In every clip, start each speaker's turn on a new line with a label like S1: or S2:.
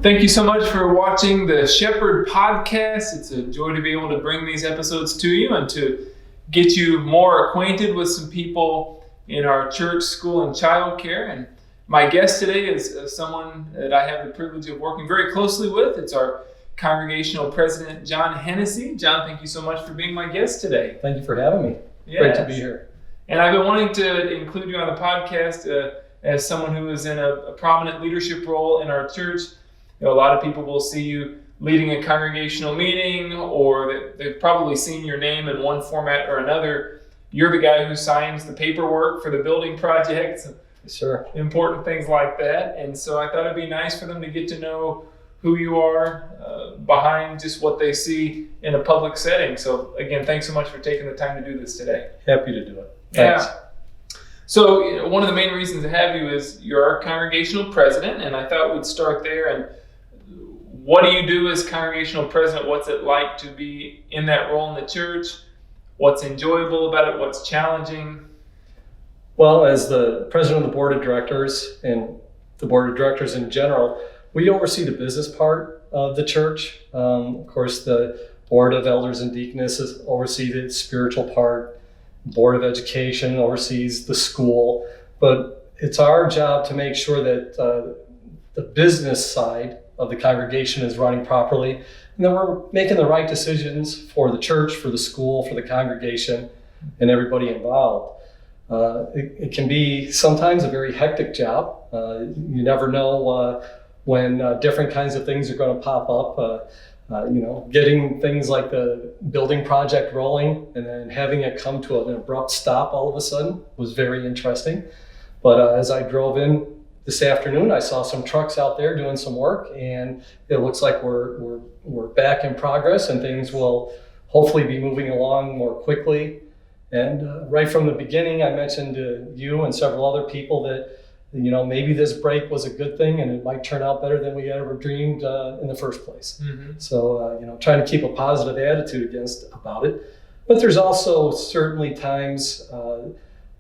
S1: Thank you so much for watching the Shepherd Podcast. It's a joy to be able to bring these episodes to you and to get you more acquainted with some people in our church, school, and childcare. And my guest today is someone that I have the privilege of working very closely with. It's our Congregational President, John Hennessy. John, thank you so much for being my guest today.
S2: Thank you for having me.
S1: Yes.
S2: Great to be here.
S1: And I've been wanting to include you on the podcast as someone who is in a prominent leadership role in our church. You know, a lot of people will see you leading a congregational meeting, or they've probably seen your name in one format or another. You're the guy who signs the paperwork for the building projects,
S2: Sure.
S1: important things like that. And so I thought it'd be nice for them to get to know who you are behind just what they see in a public setting. So again, thanks so much for taking the time to do this today.
S2: Happy to do it. Thanks.
S1: Yeah. So one of the main reasons to have you is you're our congregational president, and I thought we'd start there. And what do you do as congregational president? What's it like to be in that role in the church? What's enjoyable about it? What's challenging?
S2: Well, as the president of the board of directors and the board of directors in general, we oversee the business part of the church. Of course, the board of elders and deaconesses oversee the spiritual part. Board of education oversees the school. But it's our job to make sure that the business side of the congregation is running properly, and that we're making the right decisions for the church, for the school, for the congregation, and everybody involved. It can be sometimes a very hectic job. You never know when different kinds of things are going to pop up. Getting things like the building project rolling and then having it come to an abrupt stop all of a sudden was very interesting. But as I drove in this afternoon, I saw some trucks out there doing some work, and it looks like we're back in progress, and things will hopefully be moving along more quickly. And right from the beginning, I mentioned to you and several other people that maybe this break was a good thing, and it might turn out better than we ever dreamed in the first place. Mm-hmm. So trying to keep a positive attitude about it. But there's also certainly times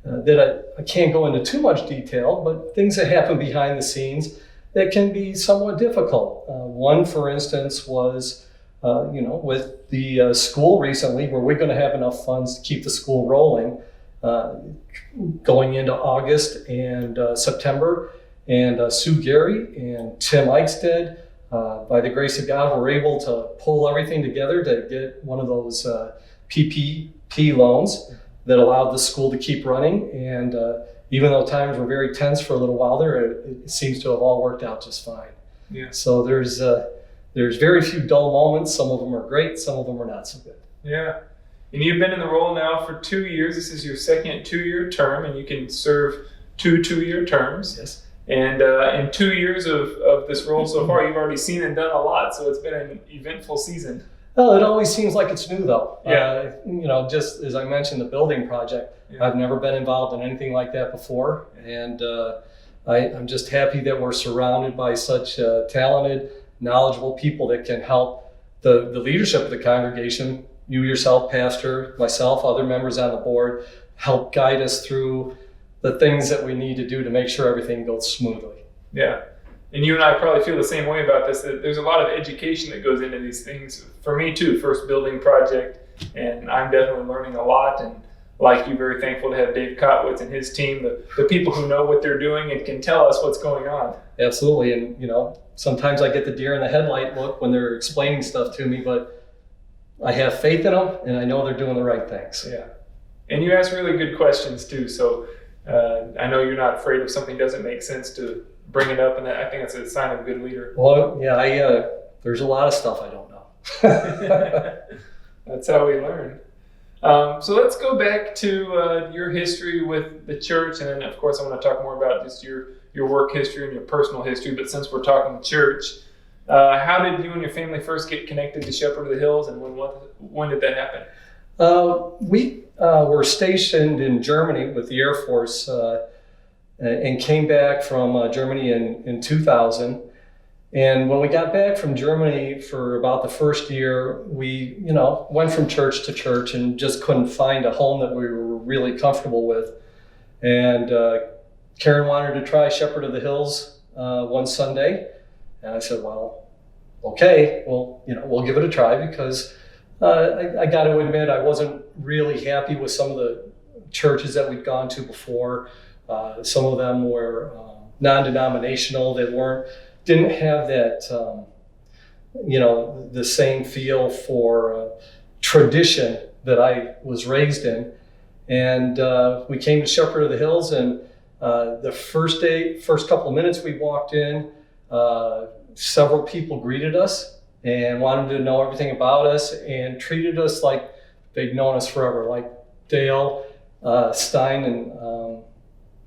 S2: that I can't go into too much detail, but things that happen behind the scenes that can be somewhat difficult. One, for instance, was with the school recently, were we going to have enough funds to keep the school rolling going into August and September? And Sue Gary and Tim Eichstead, by the grace of God, were able to pull everything together to get one of those PPP loans that allowed the school to keep running. And even though times were very tense for a little while there, it seems to have all worked out just fine. Yeah. So there's very few dull moments. Some of them are great, some of them are not so good.
S1: Yeah. And you've been in the role now for 2 years. This is your second 2-year term, and you can serve 2 2-year terms.
S2: Yes.
S1: And in 2 years of this role so far, you've already seen and done a lot. So it's been an eventful season.
S2: Well, it always seems like it's new, though.
S1: Yeah.
S2: Just as I mentioned, the building project, yeah. I've never been involved in anything like that before. And I'm just happy that we're surrounded by such talented, knowledgeable people that can help the leadership of the congregation. You yourself, pastor, myself, other members on the board, help guide us through the things that we need to do to make sure everything goes smoothly.
S1: Yeah. And you and I probably feel the same way about this, that there's a lot of education that goes into these things. For me too, first building project, and I'm definitely learning a lot. And like you, very thankful to have Dave Kotwitz and his team, the people who know what they're doing and can tell us what's going on.
S2: Absolutely. And, sometimes I get the deer in the headlight look when they're explaining stuff to me, but I have faith in them, and I know they're doing the right things.
S1: Yeah. And you ask really good questions too. So I know you're not afraid if something doesn't make sense to bring it up, and I think that's a sign of a good leader.
S2: Well, yeah, there's a lot of stuff I don't know.
S1: That's how we learn. So let's go back to your history with the church, and then of course I want to talk more about just your work history and your personal history. But since we're talking church, how did you and your family first get connected to Shepherd of the Hills, and when did that happen?
S2: We were stationed in Germany with the Air Force and came back from Germany in 2000. And when we got back from Germany for about the first year, we, went from church to church and just couldn't find a home that we were really comfortable with. And Karen wanted to try Shepherd of the Hills one Sunday. And I said, well, okay, well, we'll give it a try, because I got to admit, I wasn't really happy with some of the churches that we'd gone to before. Some of them were non-denominational. They didn't have that, the same feel for tradition that I was raised in. And we came to Shepherd of the Hills, and the first couple of minutes we walked in, several people greeted us and wanted to know everything about us and treated us like they'd known us forever, like Dale Stein and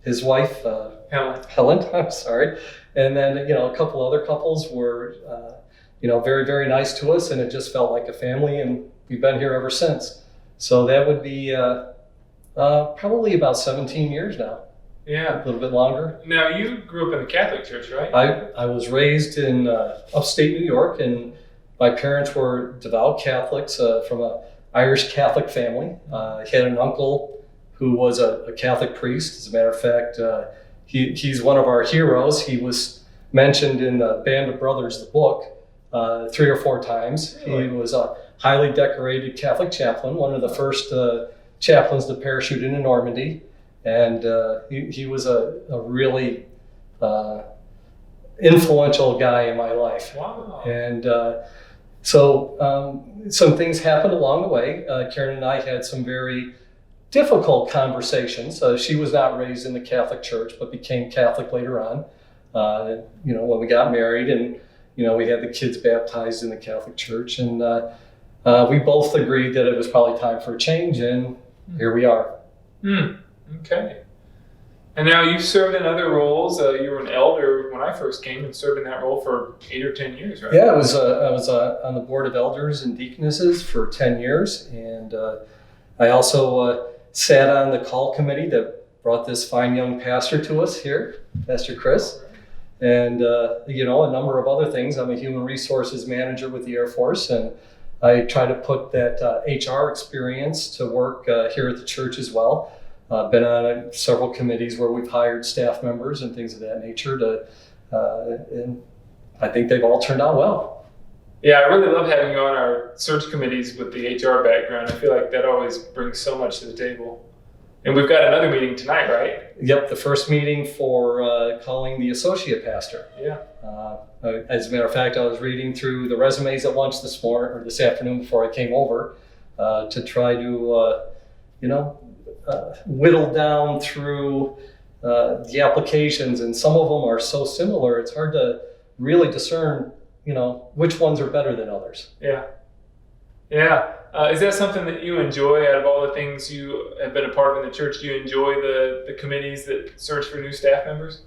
S2: his wife, Helen, I'm sorry. And then, a couple other couples were, very, very nice to us, and it just felt like a family, and we've been here ever since. So that would be probably about 17 years now.
S1: Yeah.
S2: A little bit longer.
S1: Now, you grew up in the Catholic Church, right?
S2: I was raised in upstate New York, and my parents were devout Catholics from an Irish Catholic family. I had an uncle who was a Catholic priest. As a matter of fact, he's one of our heroes. He was mentioned in the Band of Brothers, the book, 3 or 4 times. Really? He was a highly decorated Catholic chaplain, one of the first chaplains to parachute into Normandy. And he was a really influential guy in my life.
S1: Wow.
S2: And so some things happened along the way. Karen and I had some very difficult conversations. She was not raised in the Catholic Church, but became Catholic later on. When we got married, and we had the kids baptized in the Catholic Church, and we both agreed that it was probably time for a change, and here we are.
S1: Okay. And now you've served in other roles. You were an elder when I first came, and served in that role for 8 or 10 years, right?
S2: Yeah, I was on the board of elders and deaconesses for 10 years, and I also sat on the call committee that brought this fine young pastor to us here, Pastor Chris, and a number of other things. I'm a human resources manager with the Air Force, and I try to put that HR experience to work here at the church as well. Been on several committees where we've hired staff members and things of that nature and I think they've all turned out well.
S1: Yeah, I really love having you on our search committees with the HR background. I feel like that always brings so much to the table. And we've got another meeting tonight, right?
S2: Yep, the first meeting for calling the associate pastor.
S1: Yeah.
S2: As a matter of fact, I was reading through the resumes at lunch this afternoon before I came over to try to, whittle down through the applications, and some of them are so similar, it's hard to really discern, which ones are better than others.
S1: Yeah. Yeah. Is that something that you enjoy out of all the things you have been a part of in the church? Do you enjoy the committees that search for new staff members?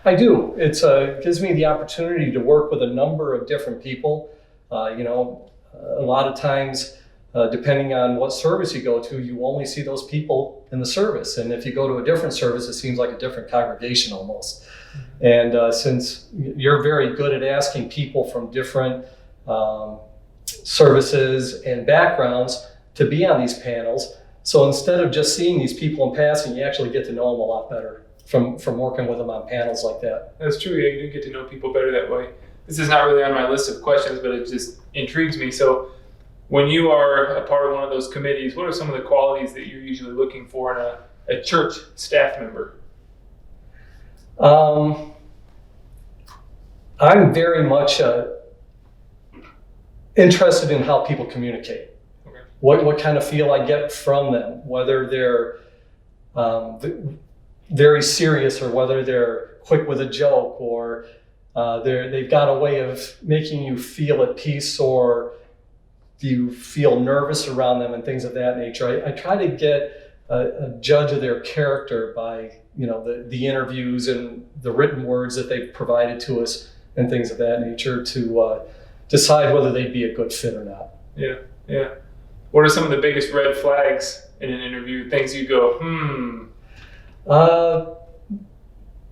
S2: I do. It gives me the opportunity to work with a number of different people. A lot of times, depending on what service you go to, you only see those people in the service. And if you go to a different service, it seems like a different congregation almost. And since you're very good at asking people from different services and backgrounds to be on these panels, so instead of just seeing these people in passing, you actually get to know them a lot better from working with them on panels like that.
S1: That's true. Yeah, you do get to know people better that way. This is not really on my list of questions, but it just intrigues me. So when you are a part of one of those committees, what are some of the qualities that you're usually looking for in a church staff member?
S2: I'm very much interested in how people communicate. Okay. What kind of feel I get from them, whether they're very serious or whether they're quick with a joke, or they've got a way of making you feel at peace, or do you feel nervous around them and things of that nature. I try to get a judge of their character by the interviews and the written words that they've provided to us and things of that nature to decide whether they'd be a good fit or not.
S1: Yeah, yeah. What are some of the biggest red flags in an interview? Things you go,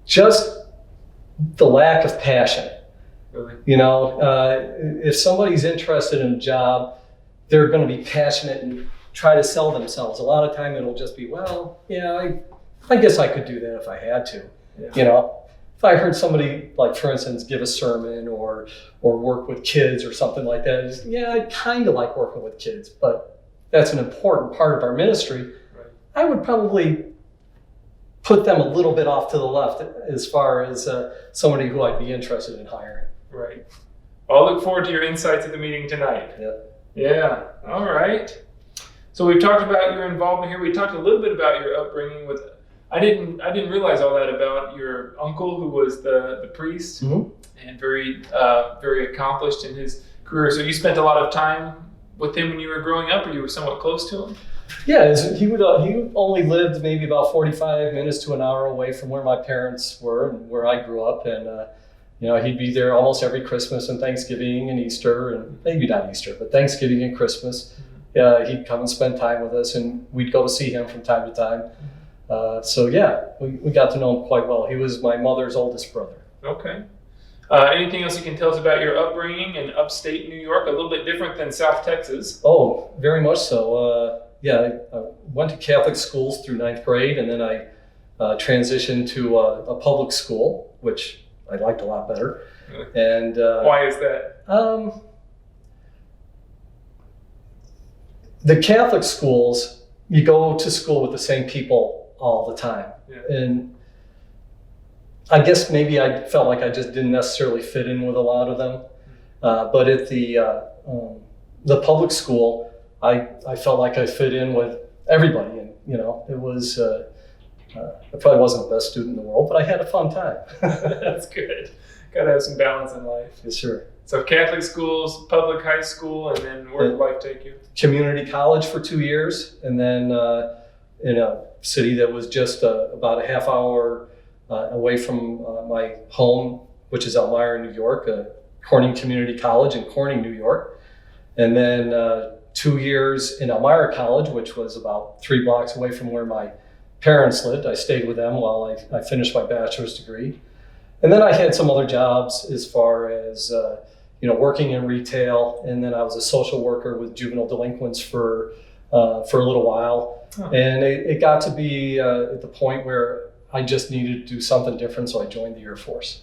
S2: just the lack of passion.
S1: Really?
S2: If somebody's interested in a job, they're going to be passionate and try to sell themselves. A lot of time it'll just be, well, yeah, I guess I could do that if I had to. Yeah. if I heard somebody, like for instance, give a sermon or work with kids or something like that, I kind of like working with kids, but that's an important part of our ministry.
S1: Right.
S2: I would probably put them a little bit off to the left as far as somebody who I'd be interested in hiring.
S1: Right. I'll look forward to your insights at the meeting tonight. Yeah. All right. So we've talked about your involvement here. We talked a little bit about your upbringing with. I didn't realize all that about your uncle, who was the priest and very accomplished in his career. So you spent a lot of time with him when you were growing up, or you were somewhat close to him?
S2: Yeah, he only lived maybe about 45 minutes to an hour away from where my parents were and where I grew up, and he'd be there almost every Christmas and Thanksgiving and Easter, and maybe not Easter, but Thanksgiving and Christmas. He'd come and spend time with us, and we'd go to see him from time to time. We got to know him quite well. He was my mother's oldest brother.
S1: Okay. Anything else you can tell us about your upbringing in upstate New York? A little bit different than South Texas.
S2: Oh, very much so. I went to Catholic schools through 9th grade, and then I transitioned to a public school, which I liked a lot better. And
S1: why is that?
S2: The Catholic schools, you go to school with the same people all the time.
S1: Yeah.
S2: And I guess maybe I felt like I just didn't necessarily fit in with a lot of them. But at the public school, I felt like I fit in with everybody. And, it was, I probably wasn't the best student in the world, but I had a fun time.
S1: That's good. Got to have some balance in life.
S2: Yes, sure.
S1: So Catholic schools, public high school, and then where did life take you?
S2: Community college for 2 years, and then in a city that was just about a half hour away from my home, which is Elmira, New York, Corning Community College in Corning, New York. And then 2 years in Elmira College, which was about 3 blocks away from where my parents lived. I stayed with them while I finished my bachelor's degree. And then I had some other jobs as far as working in retail, and then I was a social worker with juvenile delinquents for a little while. Oh. And it got to be at the point where I just needed to do something different, so I joined the Air Force.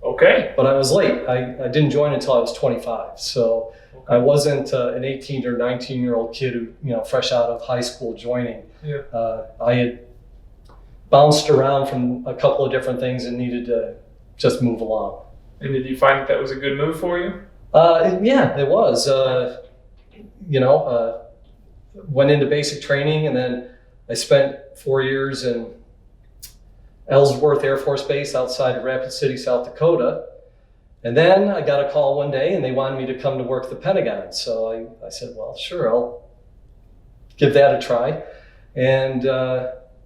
S1: Okay.
S2: But I was late. I didn't join until I was 25, so okay. I wasn't an 18 or 19-year-old kid who, fresh out of high school joining. Yeah. I had bounced around from a couple of different things and needed to just move along.
S1: And did you find that was a good move for you?
S2: Yeah, it was. Went into basic training, and then I spent 4 years in Ellsworth Air Force Base outside of Rapid City, South Dakota. And then I got a call one day, and they wanted me to come to work at the Pentagon. So I said, well, sure, I'll give that a try. And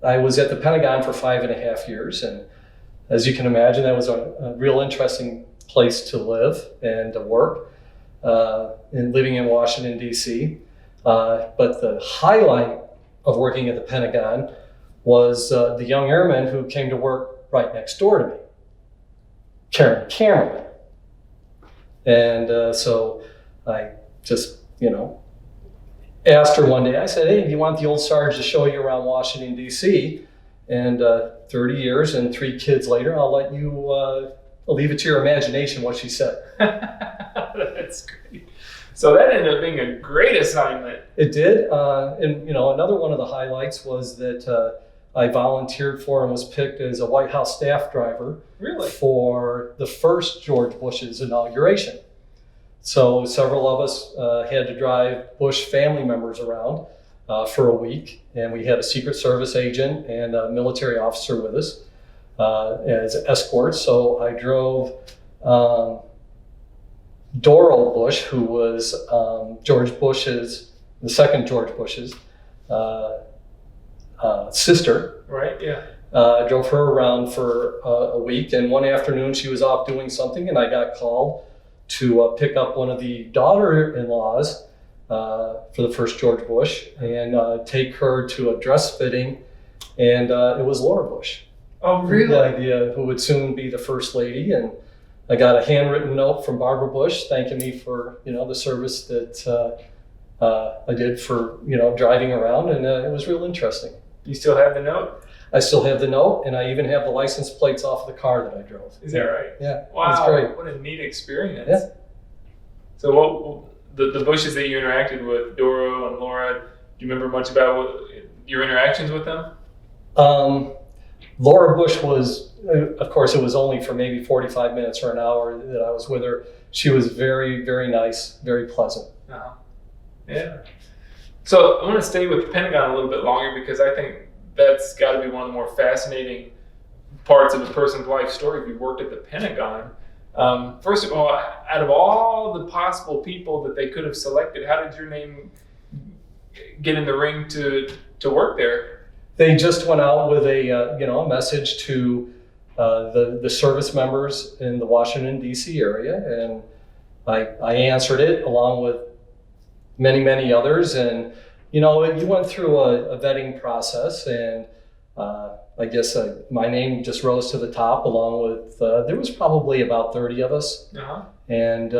S2: I was at the Pentagon for 5.5 years, and as you can imagine, that was a real interesting place to live and to work, and living in Washington, D.C. But the highlight of working at the Pentagon was the young airman who came to work right next door to me, Karen Cameron. And so I just, asked her one day, I said, hey, do you want the old Sarge to show you around Washington, D.C.? And 30 years and 3 kids later, I'll let you, I'll leave it to your imagination what she said.
S1: That's great. So that ended up being a great assignment.
S2: It did. And another one of the highlights was that I volunteered for and was picked as a White House staff driver.
S1: Really?
S2: For the first George Bush's inauguration. So several of us had to drive Bush family members around for a week, and we had a Secret Service agent and a military officer with us as escorts. So I drove Doral Bush, who was the second George Bush's sister.
S1: Right, yeah.
S2: Drove her around for a week, and one afternoon she was off doing something, and I got called to pick up one of the daughter-in-laws for the first George Bush and take her to a dress fitting, and it was Laura Bush.
S1: Oh, really?
S2: The idea who would soon be the first lady, and I got a handwritten note from Barbara Bush thanking me for the service that I did for driving around, and it was real interesting.
S1: You still have the note?
S2: I still have the note, and I even have the license plates off the car that I drove.
S1: Is that right?
S2: Yeah.
S1: Wow.
S2: It's great.
S1: What a neat experience.
S2: Yeah.
S1: So what the Bushes that you interacted with, Doro and Laura, do you remember much about your interactions with them?
S2: Laura Bush was, of course, it was only for maybe 45 minutes or an hour that I was with her. She was very, very nice, very pleasant.
S1: Uh-huh. Yeah. So I want to stay with the Pentagon a little bit longer because I think that's got to be one of the more fascinating parts of a person's life story if you worked at the Pentagon. First of all, out of all the possible people that they could have selected, how did your name get in the ring to work there?
S2: They just went out with a message to the service members in the Washington D.C. area, and I answered it along with many, many others. And you went through a vetting process, and I guess my name just rose to the top along with there was probably about 30 of us, and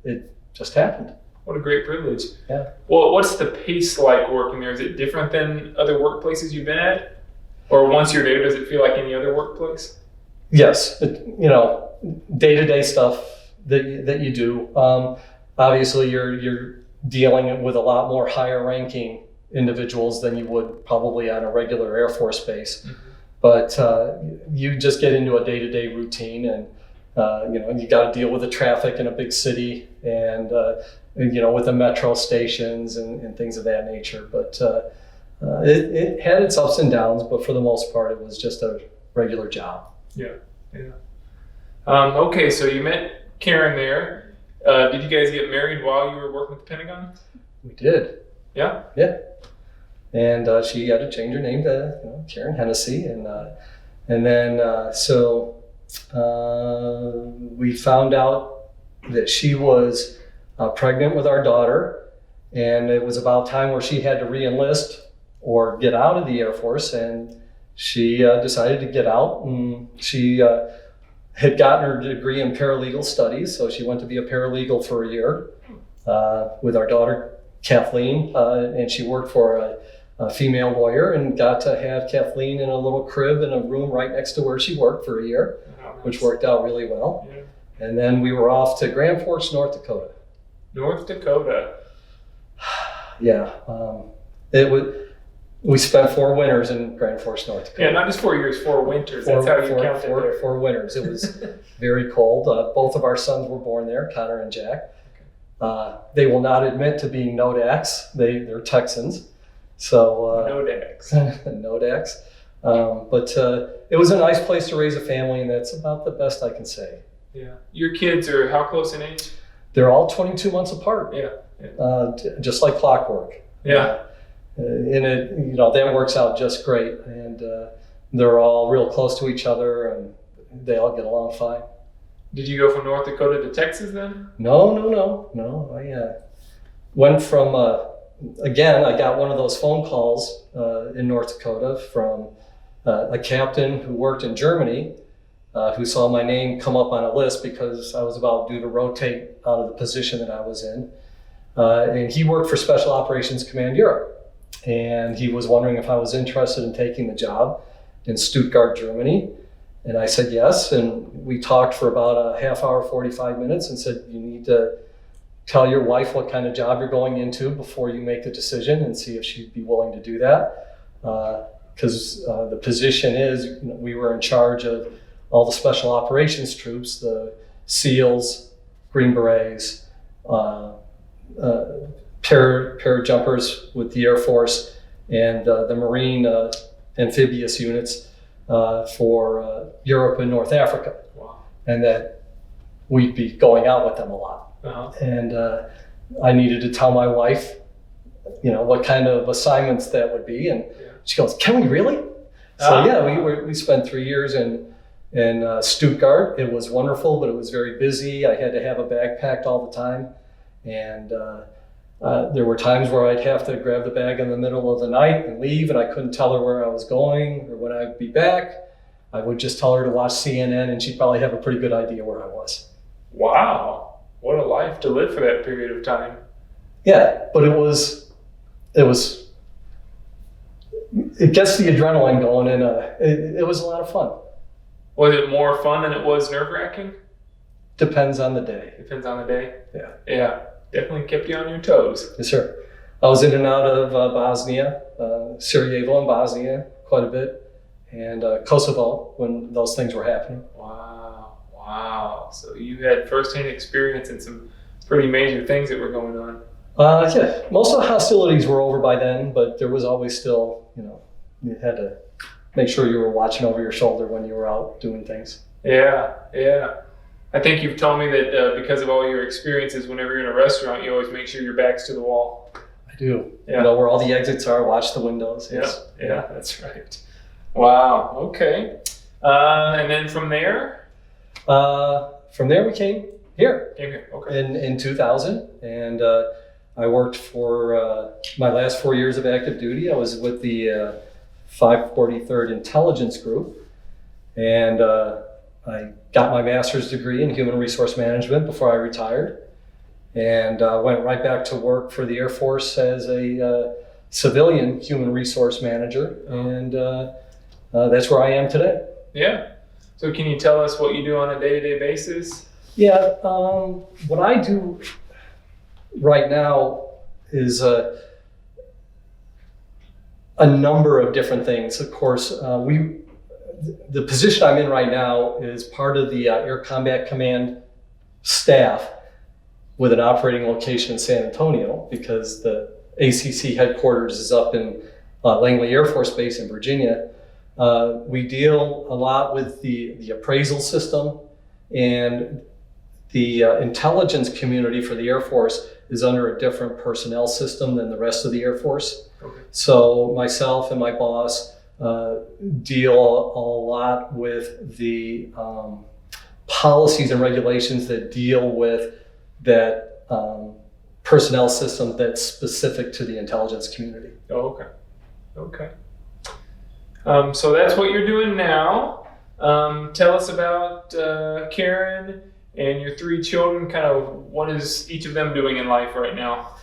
S2: it just happened.
S1: What a great privilege.
S2: Yeah.
S1: Well, what's the pace like working there? Is it different than other workplaces you've been at? Or once you're there, does it feel like any other workplace?
S2: Yes. Day-to-day stuff that you do. Obviously, you're dealing with a lot more higher ranking individuals than you would probably on a regular Air Force base. Mm-hmm. But you just get into a day-to-day routine, and you got to deal with the traffic in a big city, and with the metro stations and things of that nature. But it had its ups and downs, but for the most part, it was just a regular job.
S1: Yeah. Okay, so you met Karen there. Did you guys get married while you were working with the Pentagon?
S2: We did.
S1: Yeah?
S2: Yeah. And she had to change her name to Karen Hennessy. And then we found out that she was pregnant with our daughter, and it was about time where she had to re-enlist or get out of the Air Force, and she decided to get out, and she had gotten her degree in paralegal studies, so she went to be a paralegal for a year with our daughter Kathleen, and she worked for a female lawyer and got to have Kathleen in a little crib in a room right next to where she worked for a year, which worked out really well. Yeah. And then we were off to Grand Forks, North Dakota.
S1: North Dakota.
S2: Yeah. We spent 4 winters in Grand Forks, North Dakota.
S1: Yeah, not just 4 years, 4 winters. That's how you count it.
S2: 4 winters. It was very cold. Both of our sons were born there, Connor and Jack. They will not admit to being Nodax. They're Texans. So
S1: Nodax.
S2: Nodax. But it was a nice place to raise a family, and that's about the best I can say.
S1: Yeah. Your kids are how close in age?
S2: They're all 22 months apart.
S1: Yeah.
S2: Just like clockwork.
S1: Yeah.
S2: And that works out just great, and they're all real close to each other, and they all get along fine.
S1: Did you go from North Dakota to Texas then?
S2: No. I went from again. I got one of those phone calls in North Dakota from a captain who worked in Germany, who saw my name come up on a list because I was about due to rotate out of the position that I was in, and he worked for Special Operations Command Europe. And he was wondering if I was interested in taking the job in Stuttgart, Germany. And I said yes. And we talked for about a half hour, 45 minutes, and said, you need to tell your wife what kind of job you're going into before you make the decision, and see if she'd be willing to do that. Because the position is, we were in charge of all the special operations troops, the SEALs, Green Berets, parajumpers with the Air Force, and the Marine amphibious units for Europe and North Africa.
S1: Wow. And
S2: that we'd be going out with them a lot.
S1: Uh-huh.
S2: And I needed to tell my wife, what kind of assignments that would be. And she goes, "Can we really?" So we spent 3 years in Stuttgart. It was wonderful, but it was very busy. I had to have a bag packed all the time. And there were times where I'd have to grab the bag in the middle of the night and leave, and I couldn't tell her where I was going or when I'd be back. I would just tell her to watch CNN, and she'd probably have a pretty good idea where I was.
S1: Wow. What a life to live for that period of time.
S2: Yeah, but it was it gets the adrenaline going, and it was a lot of fun.
S1: Was it more fun than it was nerve-wracking?
S2: Depends on the day.
S1: Depends on the day?
S2: Yeah.
S1: Yeah. Definitely kept you on your toes.
S2: Yes, sir. I was in and out of Bosnia, Sarajevo and Bosnia quite a bit, and Kosovo when those things were happening.
S1: Wow. So you had firsthand experience in some pretty major things that were going on.
S2: Yeah, most of the hostilities were over by then, but there was always still, you had to make sure you were watching over your shoulder when you were out doing things.
S1: Yeah. I think you've told me that because of all your experiences, whenever you're in a restaurant, you always make sure your back's to the wall.
S2: I do.
S1: Yeah.
S2: Know where all the exits are, watch the windows. Yes.
S1: Yeah, that's right. Wow, okay. And then from there?
S2: We came here.
S1: Okay.
S2: In 2000, and I worked for my last 4 years of active duty. I was with the 543rd Intelligence Group, and I got my master's degree in human resource management before I retired, and went right back to work for the Air Force as a civilian human resource manager, and that's where I am today.
S1: Yeah. So can you tell us what you do on a day-to-day basis?
S2: Yeah, what I do right now is a number of different things. Of course, the position I'm in right now is part of the Air Combat Command staff with an operating location in San Antonio, because the ACC headquarters is up in Langley Air Force Base in Virginia. We deal a lot with the appraisal system, and the intelligence community for the Air Force is under a different personnel system than the rest of the Air Force.
S1: Okay.
S2: So myself and my boss deal a lot with the policies and regulations that deal with that personnel system that's specific to the intelligence community.
S1: Oh, okay. So that's what you're doing now. Tell us about Karen and your 3 children. Kind of what is each of them doing in life right now?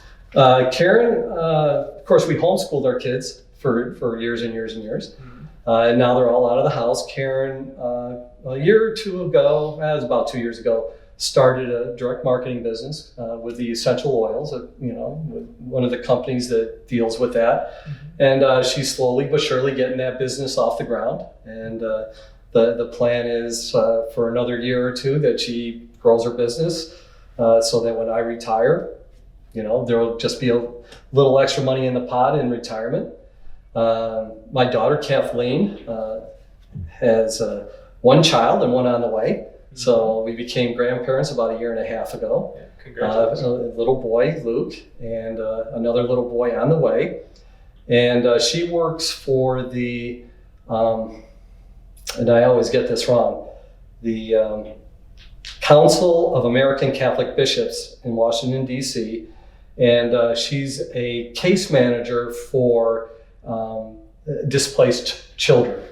S2: Karen, of course, we homeschooled our kids for years and years and years.
S1: Mm-hmm.
S2: And now they're all out of the house. Karen, a year or two ago, it was about 2 years ago, started a direct marketing business with the essential oils, with one of the companies that deals with that. Mm-hmm. And she's slowly but surely getting that business off the ground. And the plan is for another year or two that she grows her business so that when I retire, there'll just be a little extra money in the pot in retirement. My daughter Kathleen has 1 child and 1 on the way. So we became grandparents about 1.5 years ago.
S1: Yeah, congratulations.
S2: A little boy, Luke, and another little boy on the way. And she works for the, and I always get this wrong, the Council of American Catholic Bishops in Washington, D.C. And she's a case manager for displaced children.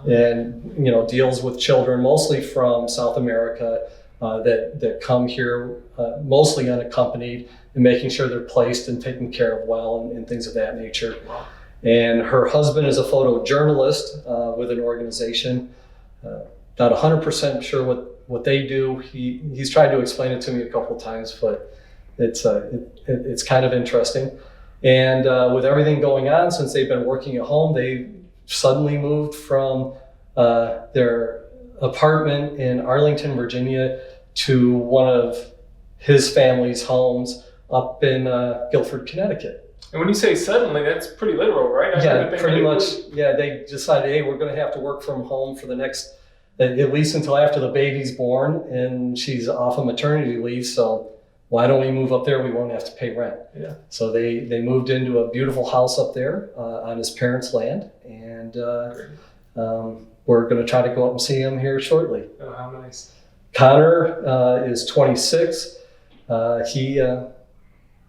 S2: And deals with children mostly from South America that come here mostly unaccompanied, and making sure they're placed and taken care of well and things of that nature.
S1: Wow.
S2: And her husband is a photojournalist with an organization. Not 100% sure what they do. He's tried to explain it to me a couple of times, but it's kind of interesting. And with everything going on, since they've been working at home, they suddenly moved from their apartment in Arlington, Virginia, to one of his family's homes up in Guilford, Connecticut.
S1: And when you say suddenly, that's pretty literal, right?
S2: Yeah, pretty much. Yeah, they decided, hey, we're going to have to work from home for the next, at least until after the baby's born, and she's off of maternity leave, so why don't we move up there? We won't have to pay rent. Yeah. So they moved into a beautiful house up there on his parents' land, and we're going to try to go up and see him here shortly.
S1: Oh, how nice.
S2: Connor is 26. He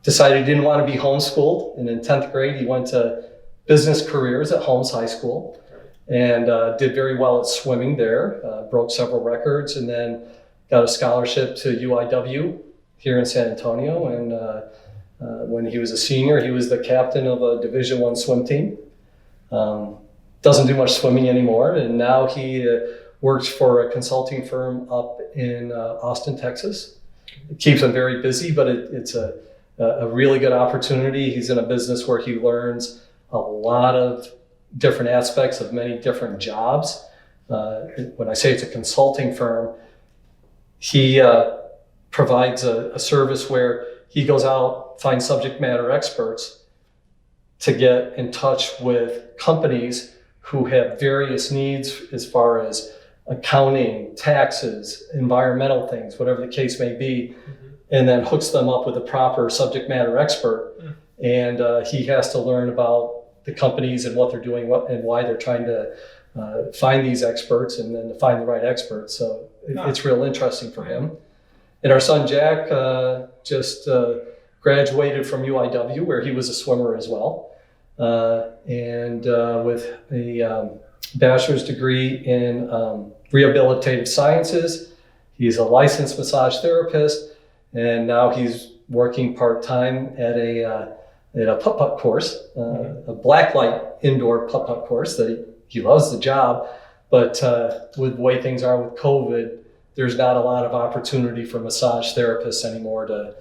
S2: decided he didn't want to be homeschooled, and in 10th grade he went to business careers at Holmes High School, and did very well at swimming there, broke several records, and then got a scholarship to UIW here in San Antonio. And when he was a senior, he was the captain of a Division I swim team. Doesn't do much swimming anymore, and now he works for a consulting firm up in Austin, Texas. It keeps him very busy, but it's a really good opportunity. He's in a business where he learns a lot of different aspects of many different jobs. When I say it's a consulting firm, he provides a service where he goes out, finds subject matter experts to get in touch with companies who have various needs as far as accounting, taxes, environmental things, whatever the case may be, and then hooks them up with a proper subject matter expert. And he has to learn about the companies and what they're doing and why they're trying to find these experts and then to find the right experts. So it's real interesting for him. And our son Jack just graduated from UIW, where he was a swimmer as well, and with a bachelor's degree in rehabilitative sciences. He's a licensed massage therapist, and now he's working part-time at a putt-putt course, a blacklight indoor putt-putt course that he loves the job, but with the way things are with COVID, there's not a lot of opportunity for massage therapists anymore to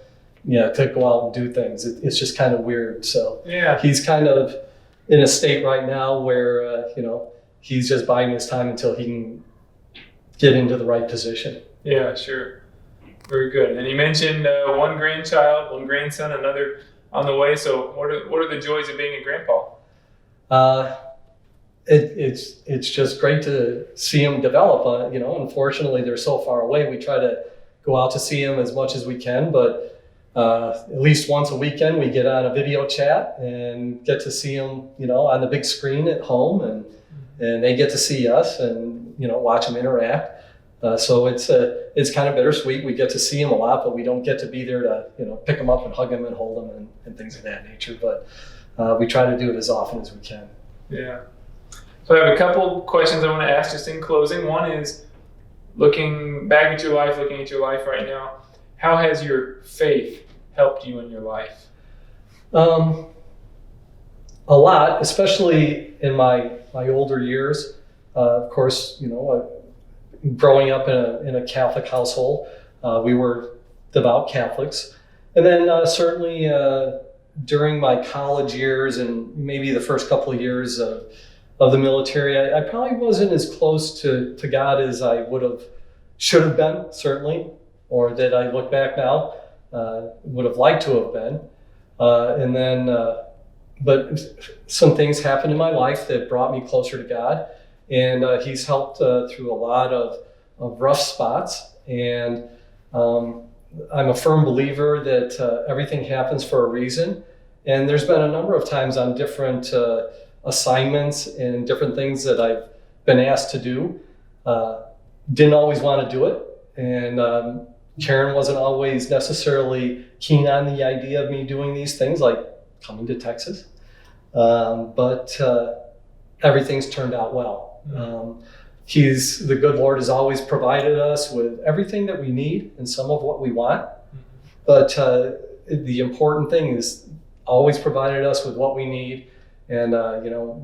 S2: go out and do things. It's just kind of weird. So he's kind of in a state right now where, he's just biding his time until he can get into the right position. Yeah, sure.
S1: Very good. And you mentioned one grandchild, one grandson, another on the way. So what are the joys of being a grandpa?
S2: It's just great to see him develop. Unfortunately, they're so far away. We try to go out to see him as much as we can, but at least once a weekend we get on a video chat and get to see him, on the big screen at home, and they get to see us and watch him interact. So it's kind of bittersweet. We get to see him a lot, but we don't get to be there to pick him up and hug him and hold him and things of that nature. But we try to do it as often as we can.
S1: Yeah. So I have a couple questions I want to ask just in closing. One is, looking back at your life, looking at your life right now, how has your faith helped you in your life?
S2: A lot, especially in my older years. Of course, growing up in a Catholic household, we were devout Catholics. And then certainly during my college years and maybe the first couple of years of the military, I probably wasn't as close to God as I should have been, certainly, or that I look back now, would have liked to have been. And then, but some things happened in my life that brought me closer to God, and he's helped through a lot of rough spots. And I'm a firm believer that everything happens for a reason. And there's been a number of times on different assignments and different things that I've been asked to do. Didn't always want to do it. And Karen wasn't always necessarily keen on the idea of me doing these things, like coming to Texas. But everything's turned out well. The good Lord has always provided us with everything that we need and some of what we want. But the important thing is always provided us with what we need. And,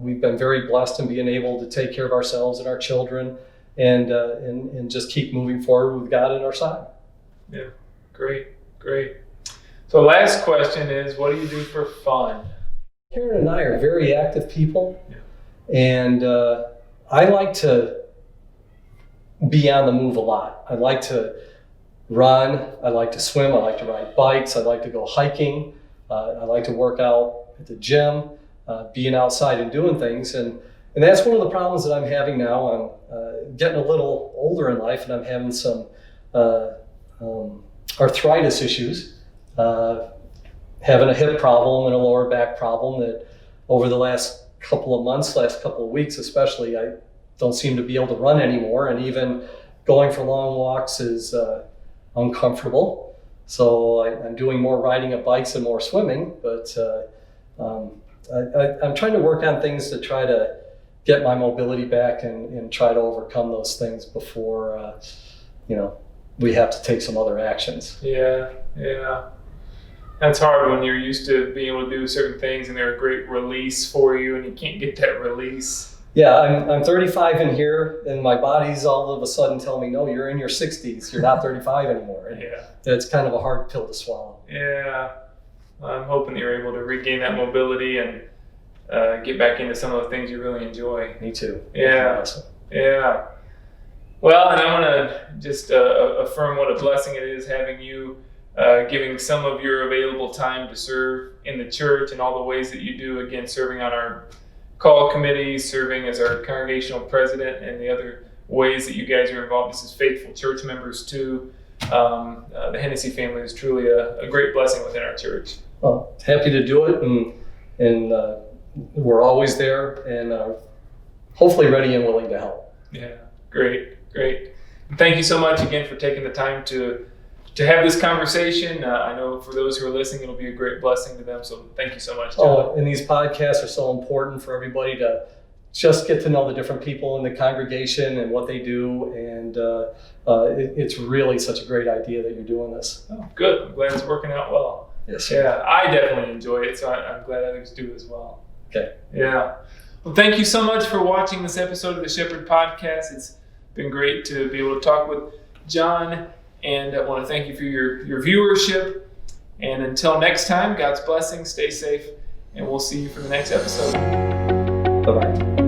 S2: we've been very blessed in being able to take care of ourselves and our children and just keep moving forward with God at our side.
S1: Yeah, great. So last question is, what do you do for fun?
S2: Karen and I are very active people. And I like to be on the move a lot. I like to run. I like to swim. I like to ride bikes. I like to go hiking. I like to work out at the gym. Being outside and doing things, and that's one of the problems that I'm having now. I'm getting a little older in life, and I'm having some arthritis issues, having a hip problem and a lower back problem that over the last couple of months, last couple of weeks especially, I don't seem to be able to run anymore, and even going for long walks is uncomfortable. So I'm doing more riding of bikes and more swimming, but I'm trying to work on things to try to get my mobility back and try to overcome those things before, we have to take some other actions.
S1: Yeah. That's hard when you're used to being able to do certain things and they're a great release for you, and you can't get that release.
S2: Yeah, I'm 35 in here, and my body's all of a sudden telling me, no, you're in your 60s. You're not 35 anymore. And
S1: Yeah.
S2: it's kind of a hard pill to swallow.
S1: Yeah. I'm hoping that you're able to regain that mobility and get back into some of the things you really enjoy.
S2: Me too.
S1: Yeah.
S2: Awesome.
S1: Yeah. Well, and I want to just affirm what a blessing it is having you giving some of your available time to serve in the church and all the ways that you do, again, serving on our call committee, serving as our congregational president, and the other ways that you guys are involved. This is faithful church members too. The Hennessy family is truly a great blessing within our church.
S2: Well, happy to do it, and we're always there, and hopefully ready and willing to help.
S1: Yeah, great. And thank you so much again for taking the time to have this conversation. I know for those who are listening, it'll be a great blessing to them. So thank you so much, John.
S2: And these podcasts are so important for everybody to just get to know the different people in the congregation and what they do. And it's really such a great idea that you're doing this.
S1: Oh, good. I'm glad it's working out well.
S2: Yes, sir.
S1: Yeah, I definitely enjoy it, so I'm glad others do as well.
S2: Okay.
S1: Yeah. Well, thank you so much for watching this episode of the Shepherd Podcast. It's been great to be able to talk with John, and I want to thank you for your viewership. And until next time, God's blessings, stay safe, and we'll see you for the next episode.
S2: Bye-bye.